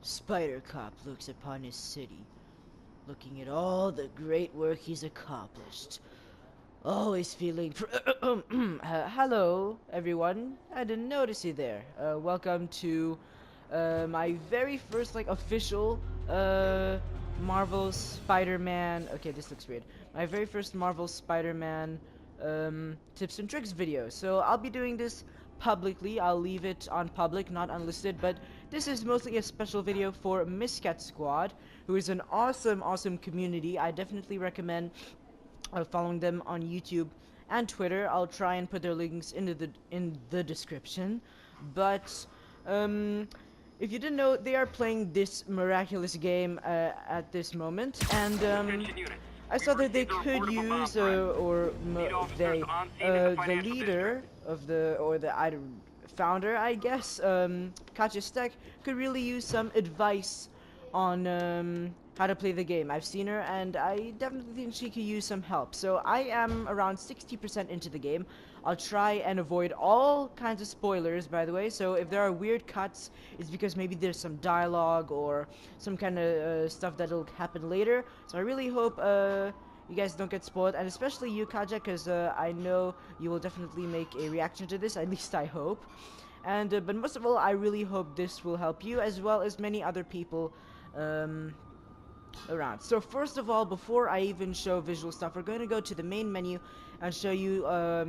Spider Cop looks upon his city, looking at all the great work he's accomplished. Always feeling hello, everyone. I didn't notice you there. Welcome to my very first, official Marvel Spider-Man. Okay, this looks weird. My very first Marvel Spider-Man tips and tricks video. So I'll be doing this publicly. I'll leave it on public, not unlisted, but this is mostly a special video for MiscatSquad, who is an awesome community. I definitely recommend following them on YouTube and Twitter. I'll try and put their links in the description. But if you didn't know, they are playing this miraculous game at this moment, and I saw that they could use the leader of the founder, I guess, Katya could really use some advice on how to play the game. I've seen her, and I definitely think she could use some help. So I am around 60% into the game. I'll try and avoid all kinds of spoilers, by the way. So if there are weird cuts, it's because maybe there's some dialogue or some kind of stuff that'll happen later. So I really hope you guys don't get spoiled, and especially you, Kaja, because I know you will definitely make a reaction to this. At least I hope. And but most of all, I really hope this will help you as well as many other people around. So first of all, before I even show visual stuff, we're going to go to the main menu and show you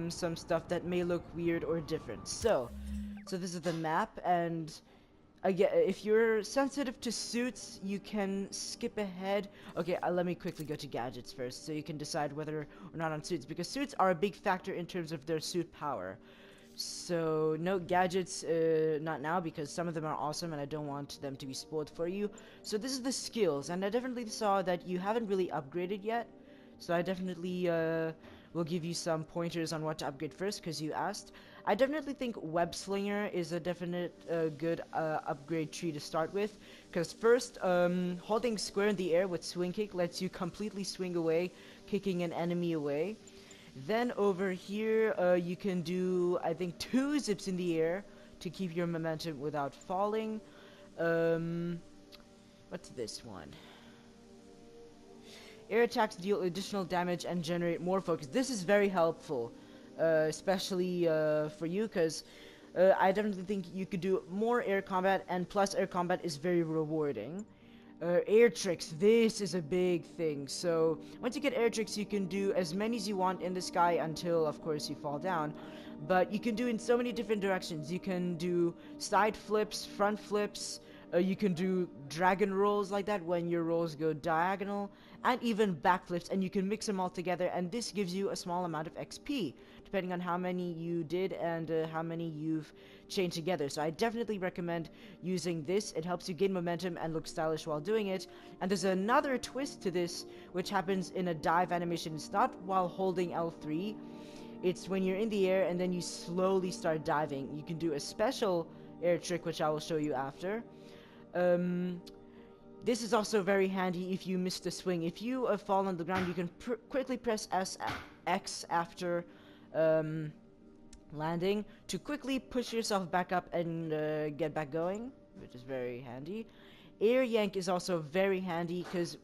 some stuff that may look weird or different. So this is the map, and again, if you're sensitive to suits, you can skip ahead. Okay, let me quickly go to gadgets first, so you can decide whether or not on suits, because suits are a big factor in terms of their suit power. So no gadgets, not now, because some of them are awesome and I don't want them to be spoiled for you. So this is the skills, and I definitely saw that you haven't really upgraded yet. So I definitely will give you some pointers on what to upgrade first, because you asked. I definitely think Web Slinger is a definite good upgrade tree to start with, because first, holding square in the air with swing kick lets you completely swing away, kicking an enemy away. Then over here, you can do, I think, 2 zips in the air to keep your momentum without falling. What's this one? Air attacks deal additional damage and generate more focus. This is very helpful, especially for you, because I definitely think you could do more air combat, and plus air combat is very rewarding. Air tricks, this is a big thing. So once you get air tricks, you can do as many as you want in the sky until, of course, you fall down. But you can do in so many different directions. You can do side flips, front flips, you can do dragon rolls like that when your rolls go diagonal, and even backflips, and you can mix them all together, and this gives you a small amount of XP depending on how many you did and how many you've chained together. So I definitely recommend using this. It helps you gain momentum and look stylish while doing it. And there's another twist to this, which happens in a dive animation. It's not while holding L3, it's when you're in the air and then you slowly start diving. You can do a special air trick, which I will show you after. This is also very handy if you miss the swing. If you fall on the ground, you can quickly press X after landing to quickly push yourself back up and get back going, which is very handy. Air yank is also very handy, because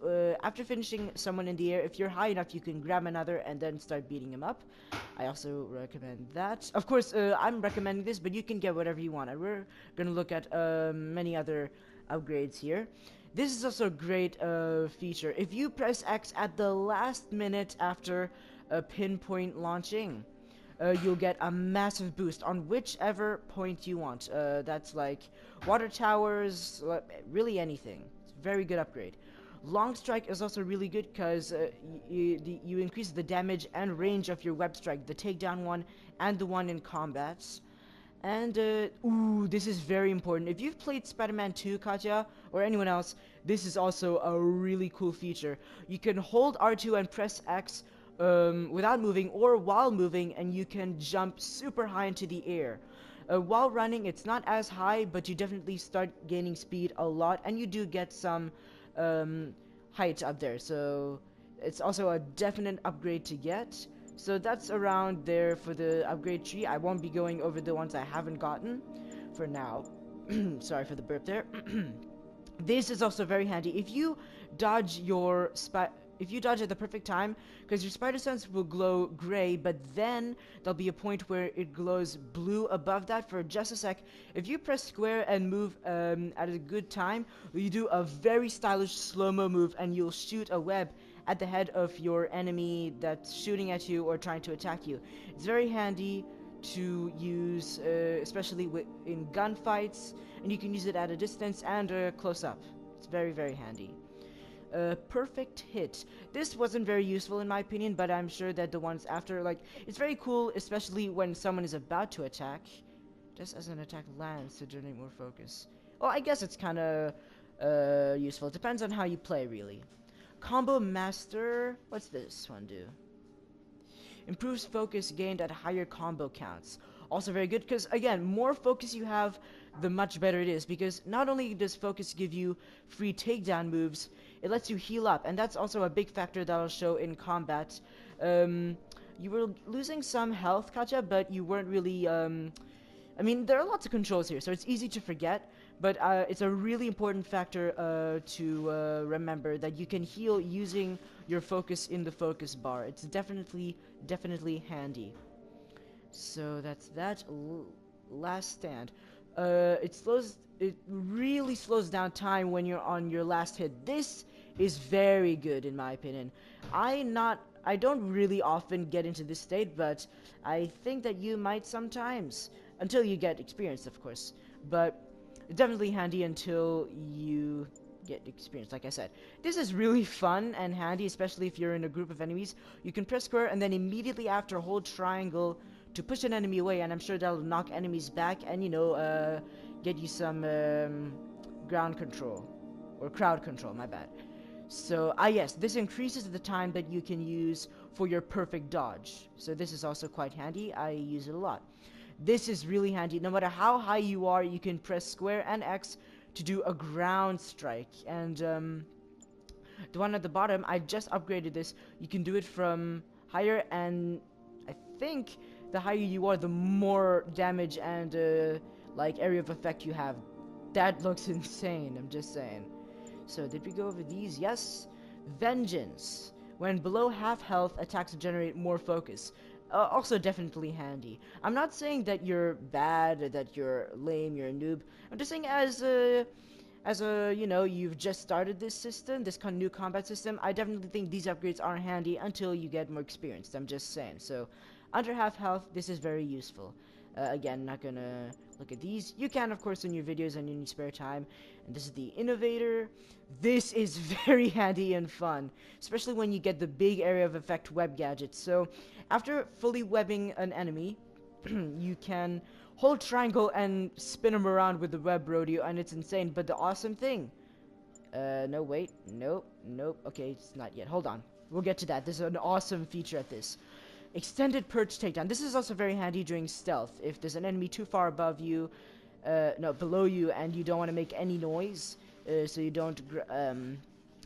after finishing someone in the air, if you're high enough, you can grab another and then start beating him up. I also recommend that. Of course, I'm recommending this, but you can get whatever you want, and we're gonna look at many other upgrades here. This is also a great feature. If you press X at the last minute after a pinpoint launching, you'll get a massive boost on whichever point you want. That's like water towers, really anything. It's a very good upgrade. Long strike is also really good, because you increase the damage and range of your web strike, the takedown one and the one in combats. And, ooh, this is very important. If you've played Spider-Man 2, Katya, or anyone else, this is also a really cool feature. You can hold R2 and press X without moving or while moving, and you can jump super high into the air. While running, it's not as high, but you definitely start gaining speed a lot, and you do get some height up there. So it's also a definite upgrade to get. So that's around there for the upgrade tree. I won't be going over the ones I haven't gotten for now. Sorry for the burp there. This is also very handy. If you dodge if you dodge at the perfect time, because your spider sense will glow gray, but then there'll be a point where it glows blue above that for just a sec. If you press square and move at a good time, you do a very stylish slow-mo move and you'll shoot a web at the head of your enemy that's shooting at you or trying to attack you. It's very handy to use, especially in gunfights, and you can use it at a distance and close up. It's very, very handy. Perfect hit. This wasn't very useful in my opinion, but I'm sure that the ones after, like, it's very cool, especially when someone is about to attack. Just as an attack lands to generate more focus. Well, I guess it's kind of useful. It depends on how you play, really. Combo Master. What's this one do? Improves focus gained at higher combo counts. Also very good, because again, more focus you have, the much better it is, because not only does focus give you free takedown moves, it lets you heal up, and that's also a big factor that'll show in combat. You were losing some health, Katya, but you weren't really, I mean, there are lots of controls here, so it's easy to forget, but it's a really important factor to remember, that you can heal using your focus in the focus bar. It's definitely handy. So that's that. Last stand. It really slows down time when you're on your last hit. This is very good in my opinion. I don't really often get into this state, but I think that you might sometimes, until you get experience, of course. But it's definitely handy until you get experience, like I said. This is really fun and handy, especially if you're in a group of enemies. You can press square and then immediately after hold triangle to push an enemy away, and I'm sure that'll knock enemies back and, you know, get you some ground control. Or crowd control, my bad. So, yes, this increases the time that you can use for your perfect dodge. So this is also quite handy. I use it a lot. This is really handy. No matter how high you are, you can press square and X to do a ground strike. And the one at the bottom, I just upgraded this. You can do it from higher, and I think the higher you are, the more damage and like area of effect you have. That looks insane, I'm just saying. So did we go over these? Yes. Vengeance. When below half health, attacks generate more focus. Also definitely handy. I'm not saying that you're bad or that you're lame, you're a noob. I'm just saying as a, you know, you've just started this system, this new combat system, I definitely think these upgrades are handy until you get more experienced. I'm just saying. So under half health, this is very useful. Again, not gonna look at these. You can, of course, in your videos and in your spare time. And this is the Innovator. This is very handy and fun, especially when you get the big area of effect web gadgets. So after fully webbing an enemy, you can hold triangle and spin them around with the web rodeo, and it's insane. But the awesome thing, no, wait, nope, okay, it's not yet. Hold on, we'll get to that. This is an awesome feature at this. Extended perch takedown. This is also very handy during stealth. If there's an enemy too far above you, no, below you, and you don't want to make any noise, so you don't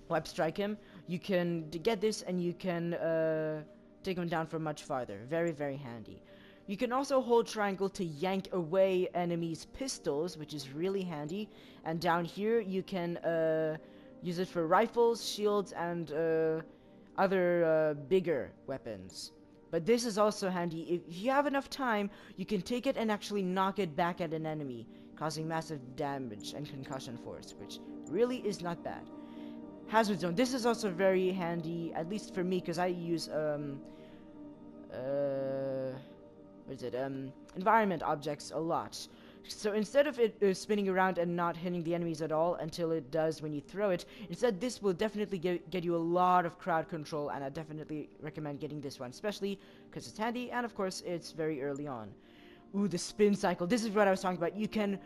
web strike him, you can get this and you can take him down from much farther. Very, very handy. You can also hold triangle to yank away enemies' pistols, which is really handy. And down here, you can use it for rifles, shields, and other bigger weapons. But this is also handy. If you have enough time, you can take it and actually knock it back at an enemy, causing massive damage and concussion force, which really is not bad. Hazard zone. This is also very handy, at least for me, because I use environment objects a lot. So instead of it spinning around and not hitting the enemies at all until it does when you throw it, instead this will definitely get you a lot of crowd control, and I definitely recommend getting this one, especially because it's handy and of course it's very early on. Ooh, the spin cycle. This is what I was talking about. You can,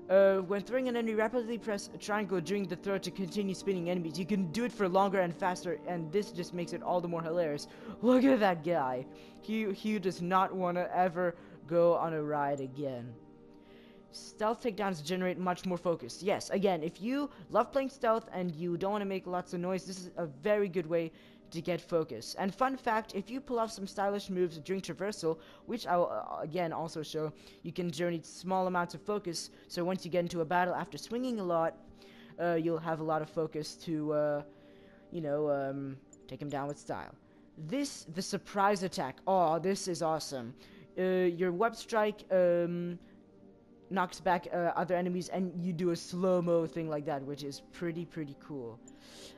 when throwing an enemy, rapidly press triangle during the throw to continue spinning enemies. You can do it for longer and faster, and this just makes it all the more hilarious. Look at that guy. He does not want to ever go on a ride again. Stealth takedowns generate much more focus. Yes, again, if you love playing stealth and you don't want to make lots of noise, this is a very good way to get focus. And fun fact, if you pull off some stylish moves during traversal, which I will again also show, you can generate small amounts of focus. So once you get into a battle after swinging a lot, you'll have a lot of focus to, take him down with style. The surprise attack. Oh, this is awesome. Your web strike knocks back other enemies, and you do a slow-mo thing like that, which is pretty cool.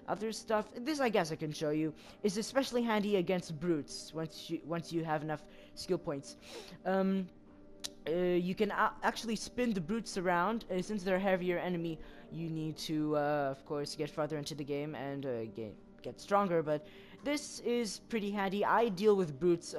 Other stuff, this I guess I can show you, is especially handy against brutes once you have enough skill points. You can actually spin the brutes around. Since they're a heavier enemy, you need to, of course, get farther into the game and get stronger, but this is pretty handy. I deal with brutes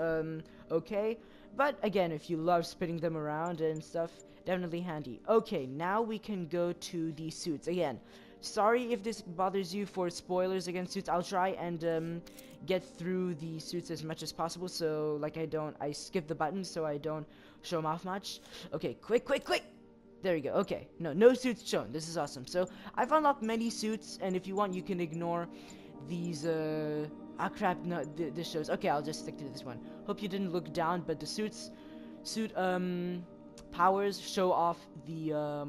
okay, but again, if you love spinning them around and stuff, definitely handy. Okay, now we can go to the suits. Again, sorry if this bothers you for spoilers against suits. I'll try and get through the suits as much as possible, so like I skip the buttons so I don't show them off much. Okay, quick! There you go. Okay, no suits shown. This is awesome. So I've unlocked many suits, and if you want, you can ignore these. Ah crap! No, this shows. Okay, I'll just stick to this one. Hope you didn't look down, but the suit powers show off the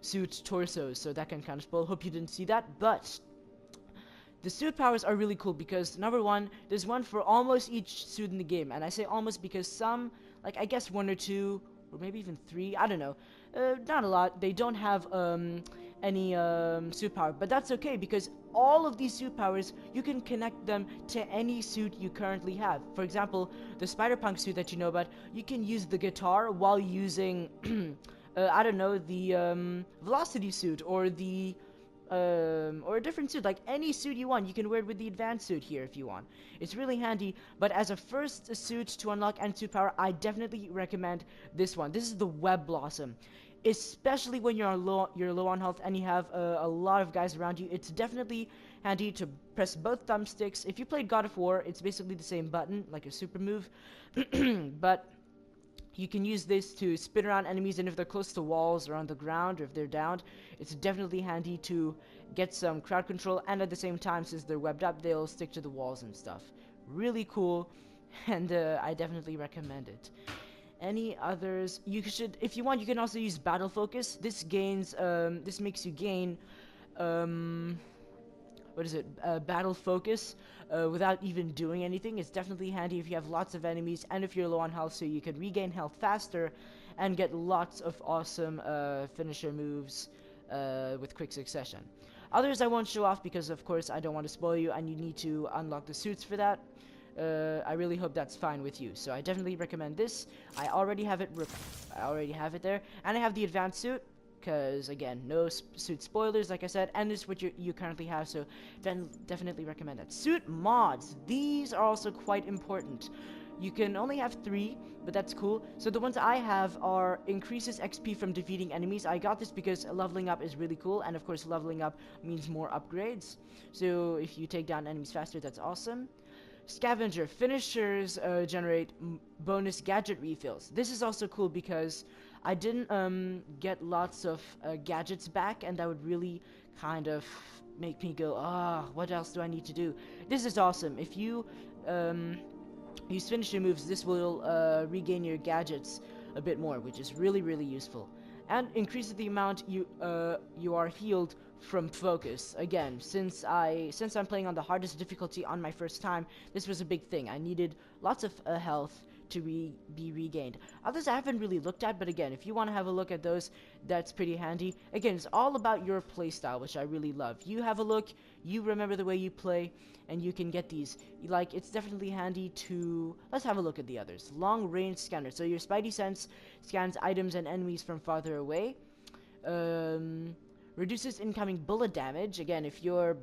suit torsos, so that can kind of spoil. Hope you didn't see that, but the suit powers are really cool because, number one, there's one for almost each suit in the game, and I say almost because some, like I guess one or two, or maybe even three, I don't know, not a lot, they don't have any suit power, but that's okay because all of these suit powers, you can connect them to any suit you currently have. For example, the Spider-Punk suit that you know about, you can use the guitar while using, I don't know, the Velocity suit or the or a different suit, like any suit you want. You can wear it with the advanced suit here if you want. It's really handy, but as a first suit to unlock and suit power, I definitely recommend this one. This is the Web Blossom. Especially when you're low on health and you have a lot of guys around you, it's definitely handy to press both thumbsticks. If you played God of War, it's basically the same button, like a super move, but you can use this to spin around enemies, and if they're close to walls or on the ground, or if they're downed, it's definitely handy to get some crowd control, and at the same time, since they're webbed up, they'll stick to the walls and stuff. Really cool, and I definitely recommend it. Any others? You should, if you want, you can also use Battle Focus. This makes you gain, Battle Focus without even doing anything. It's definitely handy if you have lots of enemies and if you're low on health, so you can regain health faster and get lots of awesome finisher moves with quick succession. Others I won't show off because, of course, I don't want to spoil you, and you need to unlock the suits for that. I really hope that's fine with you. So I definitely recommend this. I already have it there, and I have the advanced suit. Because, again, no suit spoilers, like I said, and this is what you currently have, so then definitely recommend that. Suit mods, these are also quite important. You can only have 3, but that's cool. So the ones I have are increases XP from defeating enemies. I got this because leveling up is really cool, and of course leveling up means more upgrades. So if you take down enemies faster, that's awesome. Scavenger, finishers generate bonus gadget refills. This is also cool because I didn't get lots of gadgets back, and that would really kind of make me go, what else do I need to do? This is awesome. If you use finisher moves, this will regain your gadgets a bit more, which is really useful, and increases the amount you are healed from focus. Again, since I'm playing on the hardest difficulty on my first time, this was a big thing. I needed lots of health to be regained. Others I haven't really looked at, but again, if you want to have a look at those, that's pretty handy. Again, it's all about your playstyle, which I really love. You have a look, you remember the way you play, and you can get these. Like, it's definitely handy to... Let's have a look at the others. Long range scanner. So your spidey sense scans items and enemies from farther away. Reduces incoming bullet damage. Again, if you're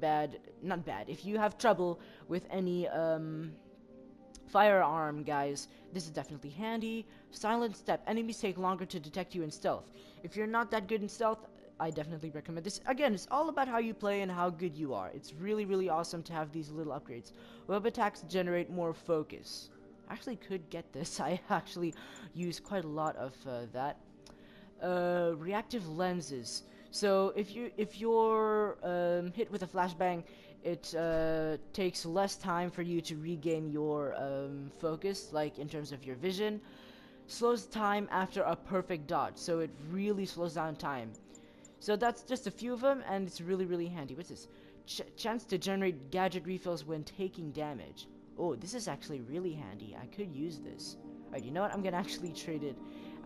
if you have trouble with any firearm guys, this is definitely handy. Silent step. Enemies take longer to detect you in stealth. If you're not that good in stealth, I definitely recommend this. Again, it's all about how you play and how good you are. It's really awesome to have these little upgrades. Web attacks generate more focus. I actually could get this. I actually use quite a lot of that. Reactive lenses. So if you're hit with a flashbang, it takes less time for you to regain your focus, like in terms of your vision. Slows time after a perfect dodge, so it really slows down time. So that's just a few of them, and it's really, really handy. What's this? Chance to generate gadget refills when taking damage. Oh, this is actually really handy. I could use this. Alright, you know what? I'm gonna actually trade it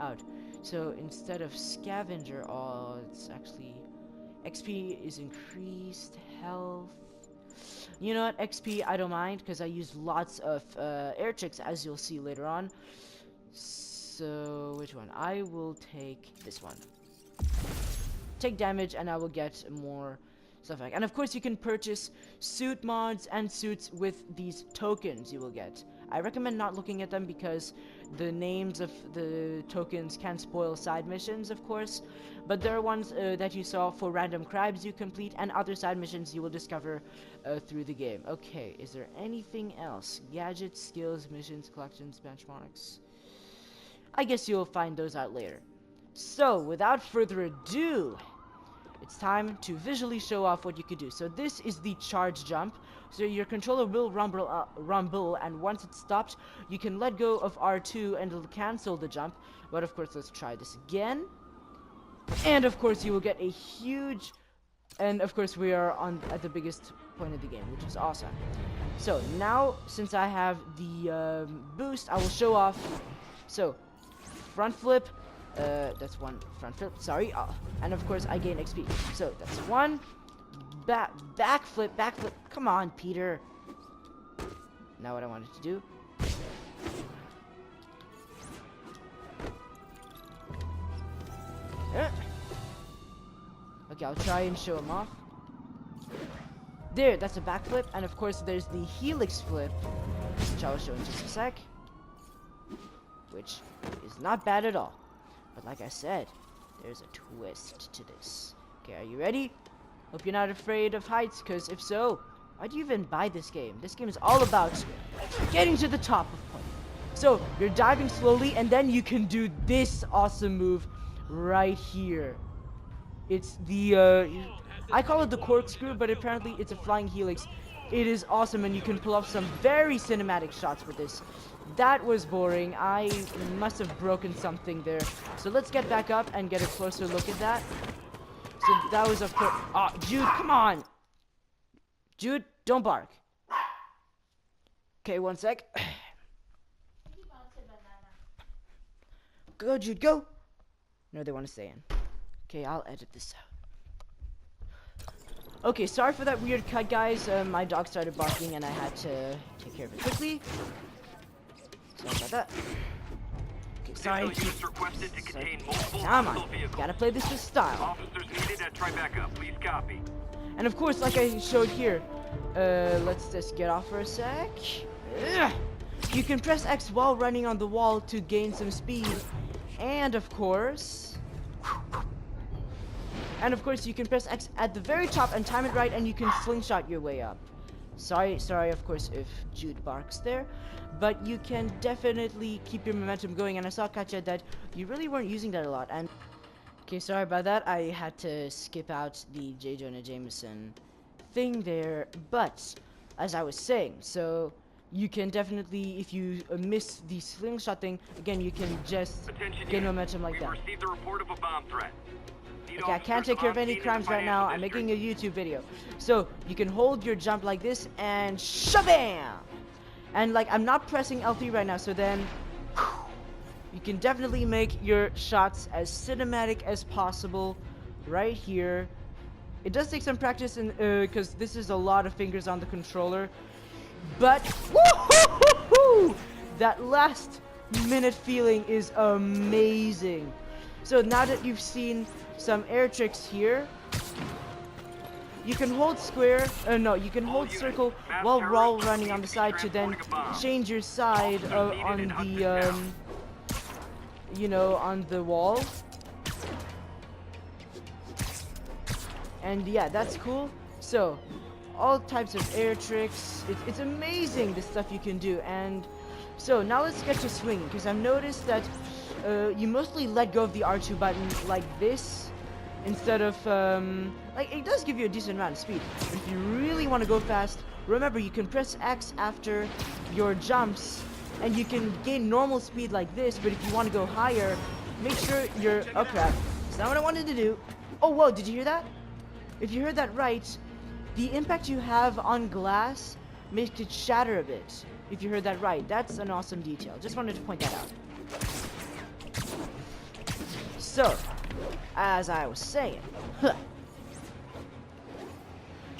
out. So instead of scavenger, oh, it's actually XP is increased, health. You know what? XP I don't mind because I use lots of air tricks, as you'll see later on. So which one? I will take this one. Take damage and I will get more stuff like. And of course you can purchase suit mods and suits with these tokens you will get. I recommend not looking at them because the names of the tokens can spoil side missions, of course. But there are ones that you saw for random crabs you complete and other side missions you will discover through the game. Okay, is there anything else? Gadgets, skills, missions, collections, benchmarks. I guess you'll find those out later. So, without further ado, it's time to visually show off what you could do. So this is the charge jump. So your controller will rumble, and once it stops, you can let go of R2 and it'll cancel the jump. But of course, let's try this again. And of course, you will get a huge... And of course, we are at the biggest point of the game, which is awesome. So now, since I have the boost, I will show off. So, front flip. That's one front flip, sorry, and of course I gain XP, so that's one, back flip, come on, Peter. Now what I wanted to do, okay, I'll try and show him off. There, that's a backflip, and of course there's the helix flip, which I will show in just a sec, which is not bad at all. But like I said, there's a twist to this. Okay, are you ready? Hope you're not afraid of heights, because if so, why do you even buy this game? This game is all about getting to the top of point. So, you're diving slowly, and then you can do this awesome move right here. It's the, I call it the corkscrew, but apparently it's a flying helix. It is awesome, and you can pull off some very cinematic shots with this. That was boring. I must have broken something there. So let's get back up and get a closer look at that. So that was, of course... Oh, Jude, come on! Jude, don't bark. Okay, one sec. Go, Jude, go! No, they want to stay in. Okay, I'll edit this out. Okay, sorry for that weird cut, guys. My dog started barking and I had to take care of it quickly. Sorry about that. Okay, sorry. Come on, gotta play this with style. Officers needed at Tribeca. Please copy. And of course, like I showed here, let's just get off for a sec. Ugh. You can press X while running on the wall to gain some speed, and of course, you can press X at the very top and time it right, and you can slingshot your way up. Sorry, of course, if Jude barks there. But you can definitely keep your momentum going, and I saw, Katya, that you really weren't using that a lot. And okay, sorry about that. I had to skip out the J. Jonah Jameson thing there. But as I was saying, so you can definitely, if you miss the slingshot thing, again, you can just gain momentum like that. Received a report of a bomb threat. Okay, I can't take care of any crimes right now. I'm making a YouTube video. So you can hold your jump like this and shabam! And like, I'm not pressing L3 right now, so then you can definitely make your shots as cinematic as possible right here. It does take some practice, because this is a lot of fingers on the controller. But woo-hoo-hoo-hoo! That last minute feeling is amazing. So now that you've seen some air tricks here, you can hold square, you can hold circle while running on the side to then change your side on the, on the wall. And yeah, that's cool. So, all types of air tricks. It's amazing the stuff you can do. And so now let's get to swinging, because I've noticed that you mostly let go of the R2 button like this. Instead of, like, it does give you a decent amount of speed. But if you really want to go fast, remember, you can press X after your jumps, and you can gain normal speed like this, but if you want to go higher, make sure you're... Oh, crap. That's not what I wanted to do. Oh, whoa, did you hear that? If you heard that right, the impact you have on glass makes it shatter a bit. If you heard that right, that's an awesome detail. Just wanted to point that out. So, as I was saying,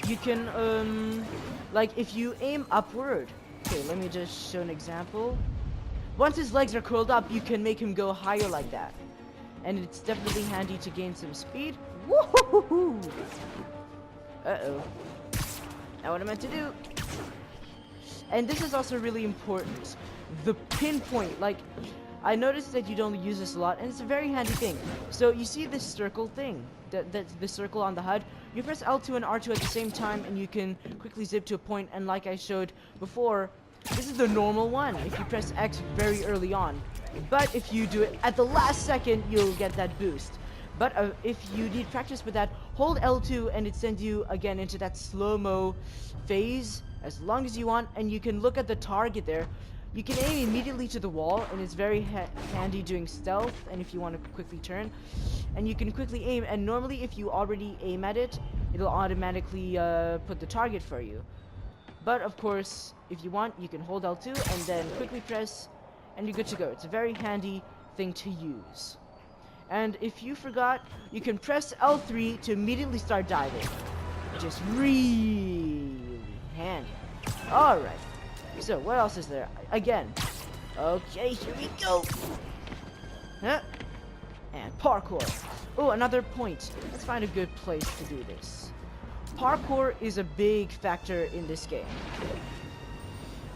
you can, like, if you aim upward. Okay, let me just show an example. Once his legs are curled up, you can make him go higher like that. And it's definitely handy to gain some speed. Woohoo! Uh-oh. Not what I meant to do. And this is also really important. The pinpoint, like, I noticed that you don't use this a lot, and it's a very handy thing. So you see this circle thing, the circle on the HUD. You press L2 and R2 at the same time, and you can quickly zip to a point. And like I showed before, this is the normal one. If you press X very early on, but if you do it at the last second, you'll get that boost. But if you need practice with that, hold L2 and it sends you again into that slow-mo phase as long as you want, and you can look at the target there. You can aim immediately to the wall, and it's very handy doing stealth, and if you want to quickly turn. And you can quickly aim, and normally if you already aim at it, it'll automatically put the target for you. But of course, if you want, you can hold L2 and then quickly press, and you're good to go. It's a very handy thing to use. And if you forgot, you can press L3 to immediately start diving, which is really handy. Alright, so what else is there? Again, okay, here we go. Huh? And parkour. Oh, another point. Let's find a good place to do this. Parkour is a big factor in this game.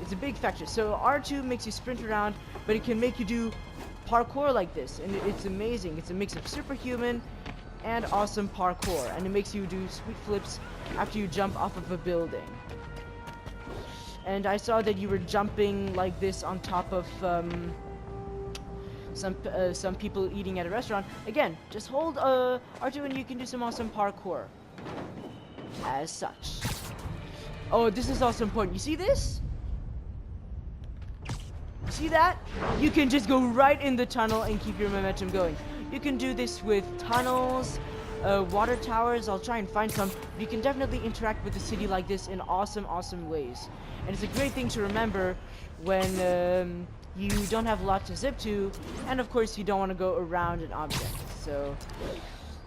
It's a big factor. So R2 makes you sprint around, but it can make you do parkour like this, and it's amazing. It's a mix of superhuman and awesome parkour, and it makes you do sweet flips after you jump off of a building. And I saw that you were jumping like this on top of some people eating at a restaurant. Again, just hold R2 and you can do some awesome parkour as such. Oh, this is also important. You see this? See that? You can just go right in the tunnel and keep your momentum going. You can do this with tunnels, water towers. I'll try and find some. You can definitely interact with the city like this in awesome, awesome ways. And it's a great thing to remember when you don't have a lot to zip to, and of course you don't want to go around an object. So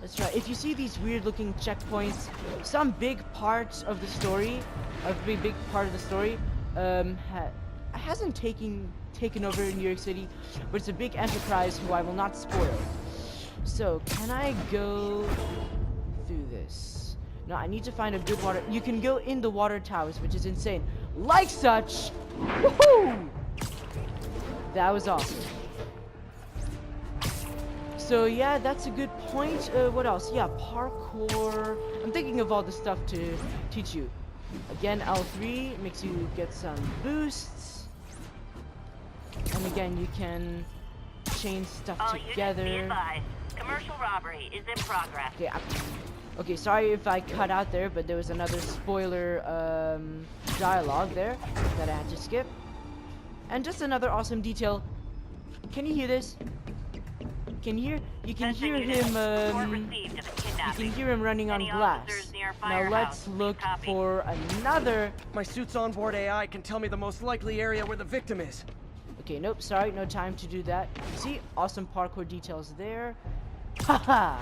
let's try. If you see these weird-looking checkpoints, some big parts of the story, big part of the story, hasn't taken over in New York City, but it's a big enterprise who I will not spoil. So, can I go through this? No, I need to find a good water. You can go in the water towers, which is insane. Like such! Woohoo! That was awesome. So, yeah, that's a good point. What else? Yeah, parkour. I'm thinking of all the stuff to teach you. Again, L3 makes you get some boosts. And again, you can chain stuff together. Be advised. Commercial robbery is in progress. Okay, okay, sorry if I cut out there, but there was another spoiler dialogue there that I had to skip. And just another awesome detail. Can you hear this? You can hear him running on glass. Now let's look for another. My suit's onboard AI can tell me the most likely area where the victim is. Okay, nope, sorry, no time to do that. See, awesome parkour details there. Haha.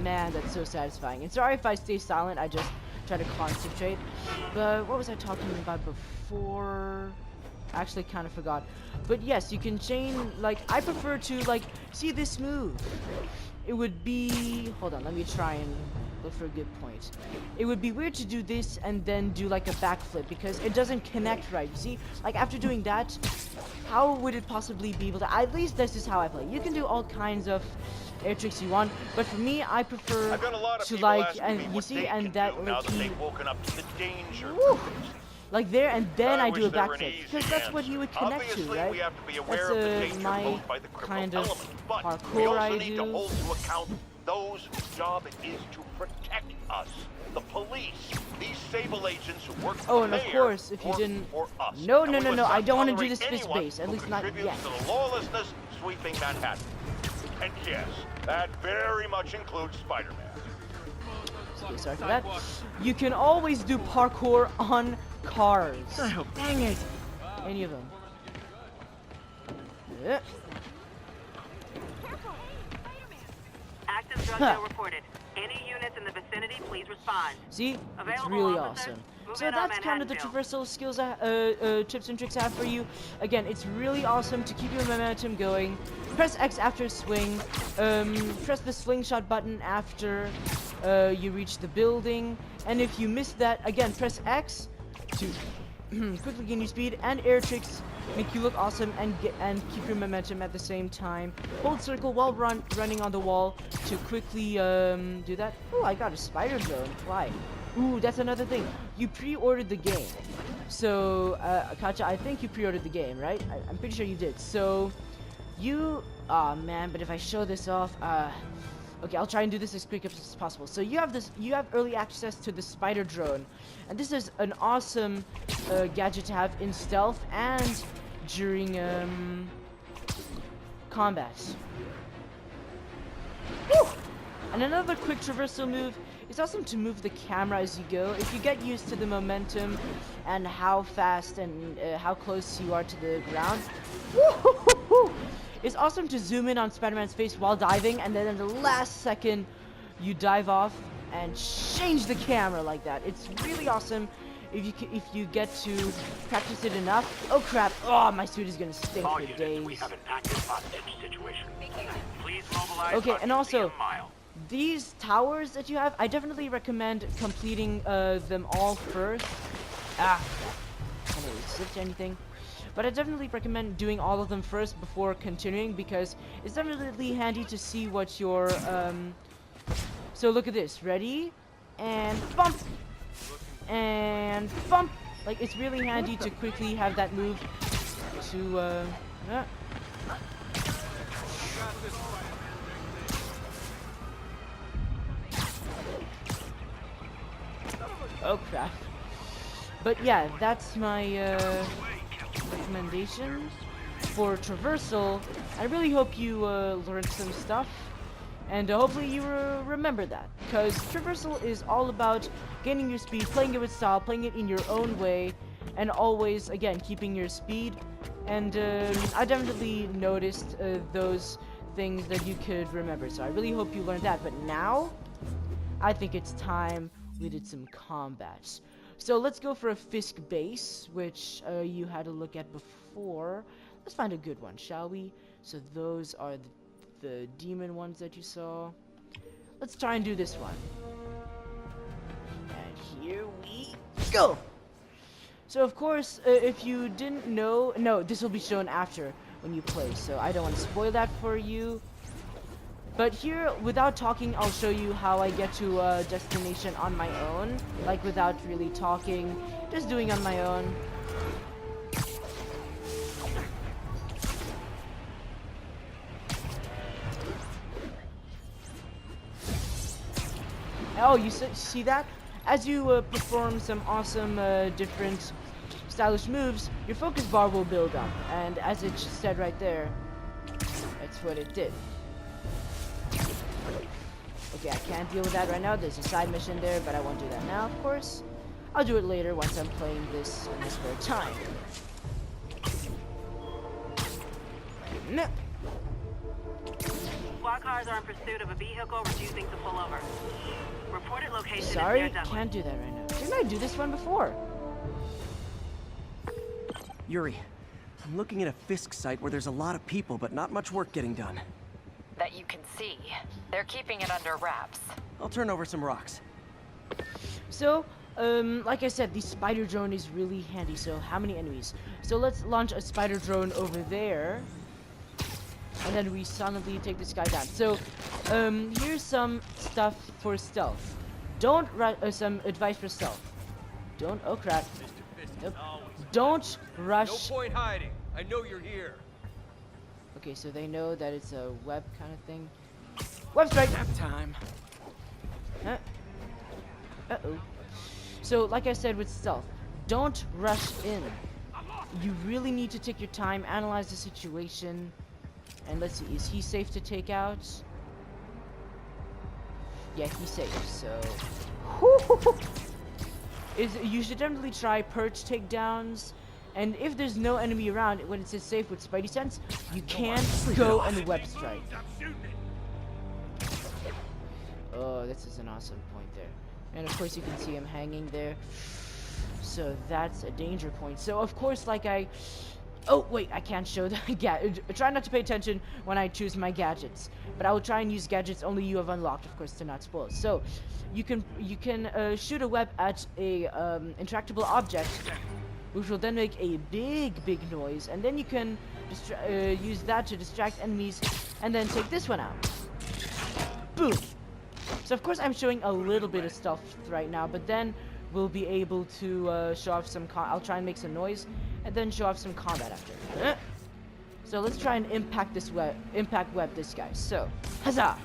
Man, that's so satisfying. And sorry if I stay silent, I just try to concentrate. But what was I talking about before? I actually kind of forgot. But yes, you can chain, like, I prefer to, like, see this move. It would be, hold on, let me try and look for a good point. It would be weird to do this and then do like a backflip because it doesn't connect right. You see, like after doing that, how would it possibly be able to? At least this is how I play. You can do all kinds of air tricks you want, but for me, I prefer to like, and you see, and that like like there, and then I do a backflip because that's what he would connect to, right? We have to be aware That's of the danger my posed by the kind criminal of elements, but parkour we also I need do. to hold to account those whose job it is to protect us. The police, these Sable agents who work for Oh, the and of mayor, course, if you work didn't... for us. No, And no, we no, must no, I not don't want to do tolerate this fist anyone base, at who least not contributes yet. to the lawlessness sweeping Manhattan. And yes, that very much includes Spider-Man. Okay, sorry for that. You can always do parkour on cars. Oh, dang it! Any of them. Yeah. Active drug deal reported. Any units in the vicinity, please respond. See? It's Available really officers, awesome. move So in on that's kind of the Manhattanville. traversal skills, tips and tricks I have for you. Again, it's really awesome to keep your momentum going. Press X after a swing. Press the slingshot button after you reach the building. And if you miss that, again, press X to quickly gain your speed. And air tricks make you look awesome and keep your momentum at the same time. Hold circle while running on the wall to quickly do that. Oh, I got a spider drone. Why? Ooh, that's another thing. You pre-ordered the game. So, Katya, I think you pre-ordered the game, right? I'm pretty sure you did. So, you... Aw, man, but if I show this off, okay, I'll try and do this as quick as possible. So you have early access to the spider drone, and this is an awesome gadget to have in stealth and during combat. Woo! And another quick traversal move is awesome to move the camera as you go. If you get used to the momentum and how fast and how close you are to the ground, woo-hoo-hoo-hoo! It's awesome to zoom in on Spider-Man's face while diving, and then in the last second, you dive off and change the camera like that. It's really awesome if you get to practice it enough. Oh crap! Oh, my suit is gonna stink All for units, days. we have an active hostage situation. Please mobilize Okay, and also, a mile. these towers that you have, I definitely recommend completing them all first. Ah, I can't really switch anything. But I definitely recommend doing all of them first before continuing, because it's definitely handy to see what your, So look at this. Ready? And bump! And bump! Like, it's really handy to quickly have that move to, Oh crap. But yeah, that's my recommendation for traversal. I really hope you learned some stuff, and hopefully you remember that, because traversal is all about gaining your speed, playing it with style, playing it in your own way, and always, again, keeping your speed. And I definitely noticed those things that you could remember, so I really hope you learned that. But now, I think it's time we did some combats. So let's go for a Fisk base, which you had a look at before. Let's find a good one, shall we? So those are the demon ones that you saw. Let's try and do this one. And here we go! So of course, if you didn't know... No, this will be shown after when you play, so I don't want to spoil that for you. But here, without talking, I'll show you how I get to a destination on my own. Like, without really talking, just doing on my own. Oh, you see that? As you perform some awesome, different stylish moves, your focus bar will build up. And as it said right there, that's what it did. Okay, I can't deal with that right now. There's a side mission there, but I won't do that now, of course. I'll do it later once I'm playing this in my spare time. No. SWAT cars are in pursuit of a vehicle refusing to pull over. Reported location Sorry, is near Douglas. can't do that right now. Didn't I do this one before? Yuri, I'm looking at a Fisk site where there's a lot of people, but not much work getting done. That you can see. They're keeping it under wraps. I'll turn over some rocks. So, like I said, the spider drone is really handy. So, how many enemies? So, let's launch a spider drone over there. And then we silently take this guy down. So, here's some stuff for stealth. Don't some advice for stealth. Don't, oh crap. Nope. Don't rush. No point hiding. I know you're here. Okay, so they know that it's a web kind of thing. Web strike. Nap time. Uh-oh. So, like I said with stealth, don't rush in. You really need to take your time, analyze the situation. And let's see, is he safe to take out? Yeah, he's safe, so... You should definitely try perch takedowns. And if there's no enemy around, when it says safe with Spidey sense, you can go and web strike. Oh, this is an awesome point there. And of course you can see him hanging there. So that's a danger point. So of course, like oh wait, I can't show the try not to pay attention when I choose my gadgets. But I will try and use gadgets only you have unlocked, of course, to not spoil. So you can shoot a web at a intractable object, which will then make a big noise, and then you can use that to distract enemies, and then take this one out. Boom. So of course I'm showing a little bit of stealth right now, but then we'll be able to show off some. I'll try and make some noise, and then show off some combat after. So let's try and impact web this guy. So, huzzah!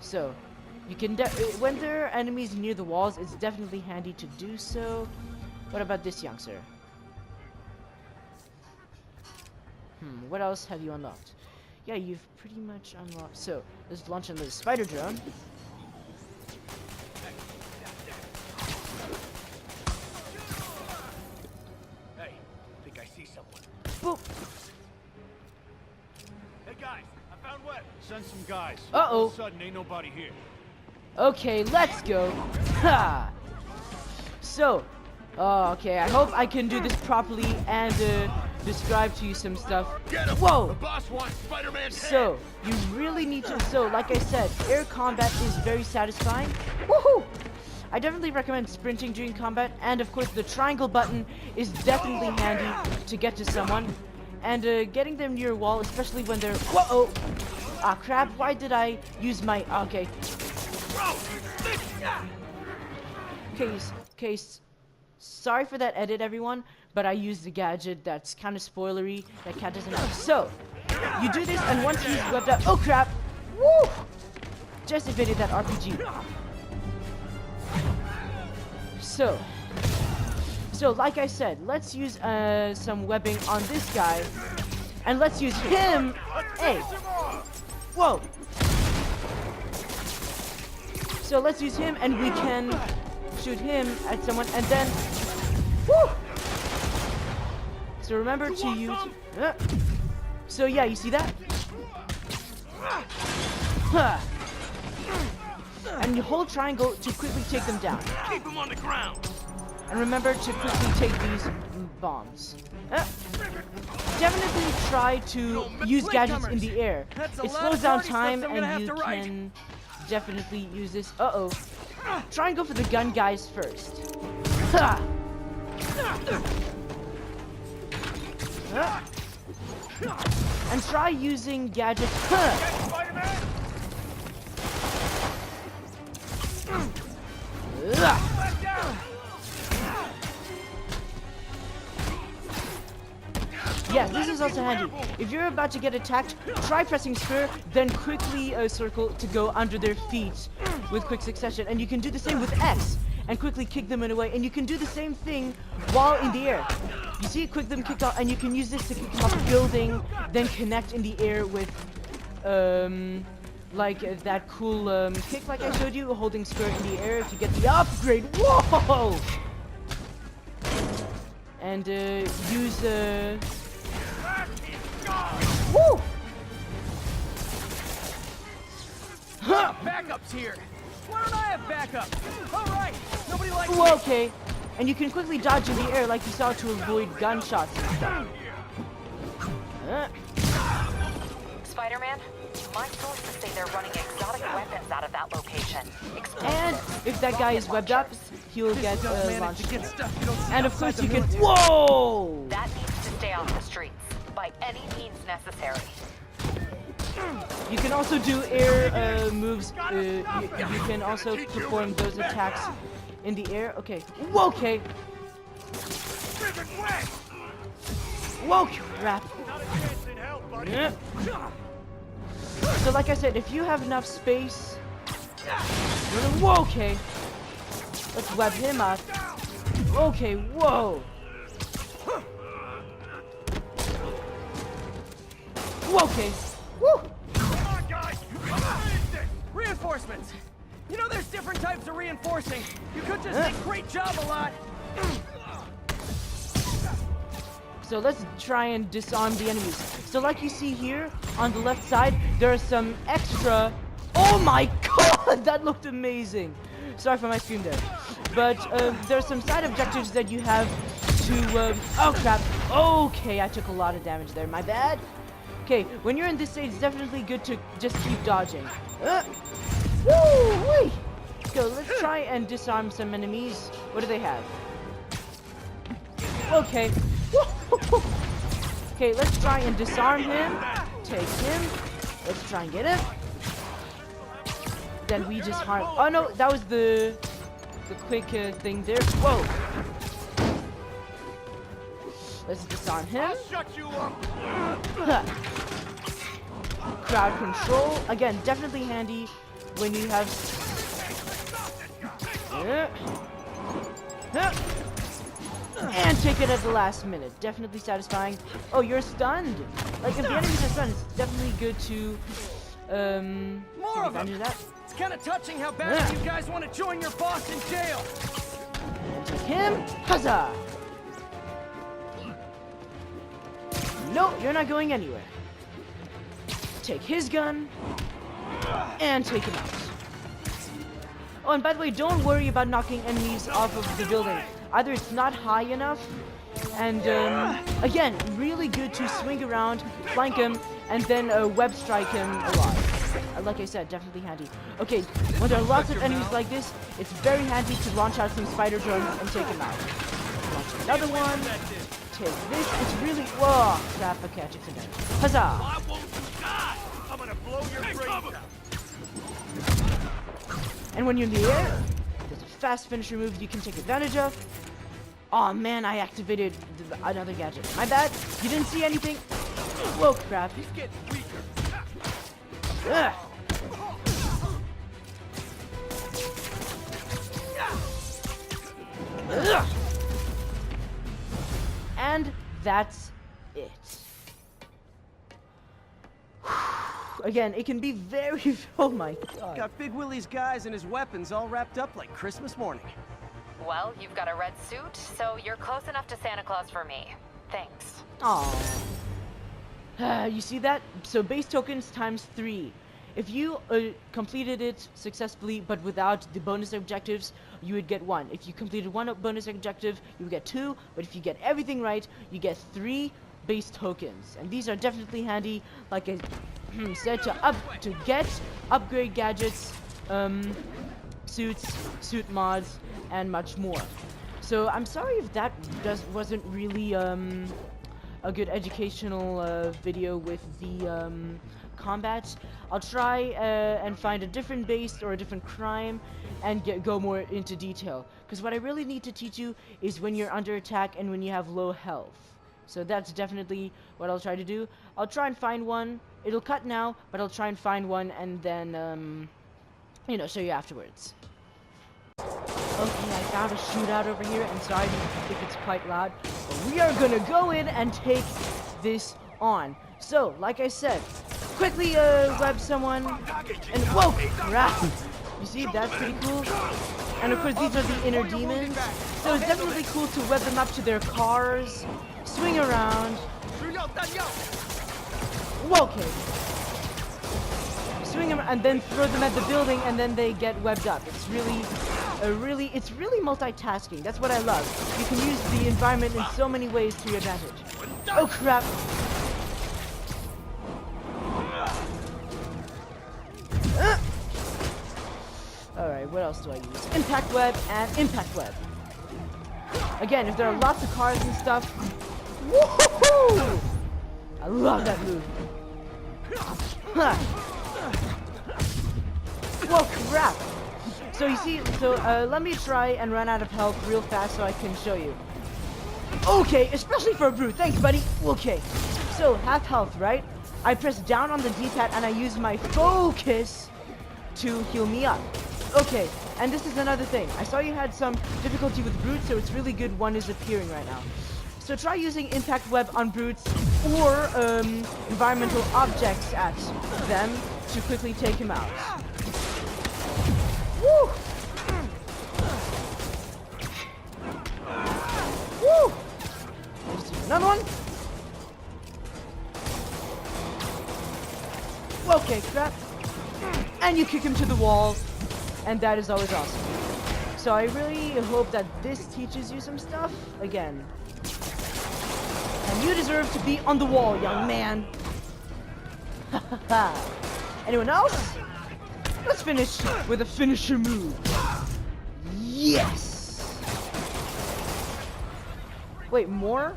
So, you can when there are enemies near the walls, it's definitely handy to do so. What about this youngster? What else have you unlocked? Yeah, you've pretty much unlocked. So, let's launch another spider drone. Hey, think I see someone. Boop. Hey guys, I found web. Send some guys. Uh-oh. All of a sudden, ain't nobody here. Okay, let's go. Ha! So, okay, I hope I can do this properly and describe to you some stuff. Get him! Whoa! The boss wants Spider-Man's head! So, you really need to... So, like I said, air combat is very satisfying. Woohoo! I definitely recommend sprinting during combat, and of course the triangle button is definitely handy to get to someone. And getting them near a wall, especially when they're... Whoa! Ah, crap, why did I use my... Okay. Case. Sorry for that edit, everyone, but I used the gadget that's kind of spoilery that Cat doesn't have. So, you do this, and once he's webbed up... Oh, crap! Woo! Just evaded that RPG. So, like I said, let's use some webbing on this guy, and let's use him... Hey! Whoa! So let's use him, and we can shoot him at someone, and then... Woo! So remember to use... So yeah, you see that? And you hold triangle to quickly take them down. Keep him on the ground! And remember to quickly take these bombs. Definitely try to use gadgets in the air. It slows down time, and you can definitely use this. Uh-oh. Try and go for the gun guys first. And try using gadgets. Yeah, this is also handy. If you're about to get attacked, try pressing square, then quickly circle to go under their feet with quick succession. And you can do the same with X and quickly kick them in a way. And you can do the same thing while in the air. You see, quick them kick off, and you can use this to kick them off the building, then connect in the air with like that cool kick like I showed you, holding square in the air if you get the upgrade. Whoa! And use woo! Huh! Backup's here. Why don't I have backup? All right. Nobody likes me. Okay. And you can quickly dodge in the air like you saw to avoid gunshots and stuff. Spider-Man, my sources say they're running exotic weapons out of that location. And if that guy is webbed up, he will get launched. Stuff, And of course you can... Whoa! That needs to stay off the streets by any means necessary. You can also do air moves. You can also perform those attacks in the air. Okay. Whoa, okay. Whoa, crap. So like I said, if you have enough space... Whoa, okay. Let's web him up. Okay, whoa. Okay. Woo! Come on, guys! Reinforcements! You know there's different types of reinforcing. You could just say great job a lot. So let's try and disarm the enemies. So like you see here, on the left side, there are some extra... Oh my god! That looked amazing! Sorry for my scream there. But there are some side objectives that you have to... Oh crap! Okay, I took a lot of damage there. My bad. Okay, when you're in this stage, it's definitely good to just keep dodging. Woo-wee! So let's try and disarm some enemies. What do they have? Okay. Okay, let's try and disarm him. Take him. Let's try and get him. Then we just harm. Oh no, that was the quick thing there. Whoa. Let's disarm him. I'll shut you up! Crowd control. Again, definitely handy when you have... And take it at the last minute. Definitely satisfying. Oh, you're stunned. Like, if the enemies are stunned, it's definitely good to... More of them. that. It's kind of touching how badly you guys want to join your boss in jail. And take him. Huzzah! No, you're not going anywhere. Take his gun. And take him out. Oh, and by the way, don't worry about knocking enemies off of the building. Either it's not high enough, and again, really good to swing around, flank him, and then web strike him a lot. Like I said, definitely handy. Okay, when there are lots of enemies like this, it's very handy to launch out some spider drones and take them out. Launch another one. Take this. It's really... Whoa! Crap, okay, I took some damage. Huzzah! I won't die! I'm gonna blow your brains out! And when you're in the air, there's a fast finisher move you can take advantage of. Oh man, I activated another gadget. My bad. You didn't see anything. Whoa, crap. He's getting weaker. Ugh. Ugh. And that's it. Again, it can be very... Oh my god. Got Big Willie's guys and his weapons all wrapped up like Christmas morning. Well, you've got a red suit, so you're close enough to Santa Claus for me. Thanks. Aww. You see that? So base tokens times 3. If you completed it successfully but without the bonus objectives, you would get 1. If you completed 1 bonus objective, you would get 2. But if you get everything right, you get 3 base tokens. And these are definitely handy, like I said, to upgrade gadgets, suits, suit mods, and much more. So I'm sorry if that wasn't really a good educational video with the combat. I'll try and find a different base or a different crime and go more into detail. Because what I really need to teach you is when you're under attack and when you have low health. So that's definitely what I'll try to do. I'll try and find one. It'll cut now, but I'll try and find one and then, you know, show you afterwards. Okay, I found a shootout over here, and sorry if it's quite loud, but we are gonna go in and take this on. So, like I said, quickly web someone, and whoa, crap! You see, that's pretty cool. And of course, these are the inner demons, so it's definitely cool to web them up to their cars, swing around. Okay. Swing them and then throw them at the building, and then they get webbed up. It's really multitasking. That's what I love. You can use the environment in so many ways to your advantage. Oh crap! Alright, what else do I use? Impact web and impact web. Again, if there are lots of cars and stuff. Woohoo! I love that move. Huh. Whoa, crap! So you see, let me try and run out of health real fast so I can show you. Okay, especially for a brute. Thanks, buddy. Okay. So, half health, right? I press down on the D-pad and I use my focus to heal me up. Okay, and this is another thing. I saw you had some difficulty with brutes, so it's really good one is appearing right now. So try using impact web on brutes or environmental objects at them to quickly take him out. Woo! Woo! Another one. Okay, crap. And you kick him to the wall, and that is always awesome. So I really hope that this teaches you some stuff. Again. And you deserve to be on the wall, young man. Anyone else? Let's finish with a finisher move. Yes! Wait, more?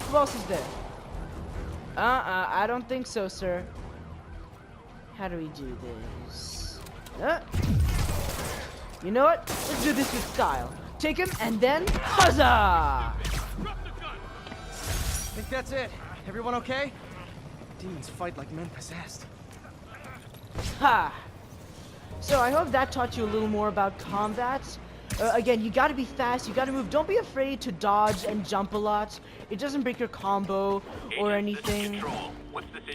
Who else is there? I don't think so, sir. How do we do this? You know what? Let's do this with style. Take him and then huzzah! Think that's it. Everyone okay? Demons fight like men possessed. Ha! So I hope that taught you a little more about combat. Again, you gotta be fast, you gotta move. Don't be afraid to dodge and jump a lot. It doesn't break your combo or anything.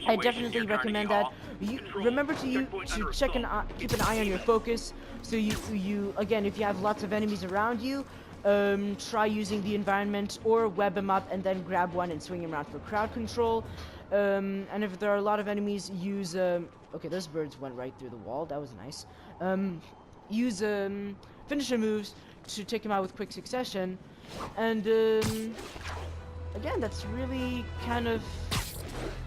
I definitely recommend that. You remember to check keep an eye on your focus. So you again, if you have lots of enemies around you, try using the environment or web them up and then grab one and swing him around for crowd control. And if there are a lot of enemies, use okay, those birds went right through the wall. That was nice. Use finisher moves to take him out with quick succession. And again, that's really kind of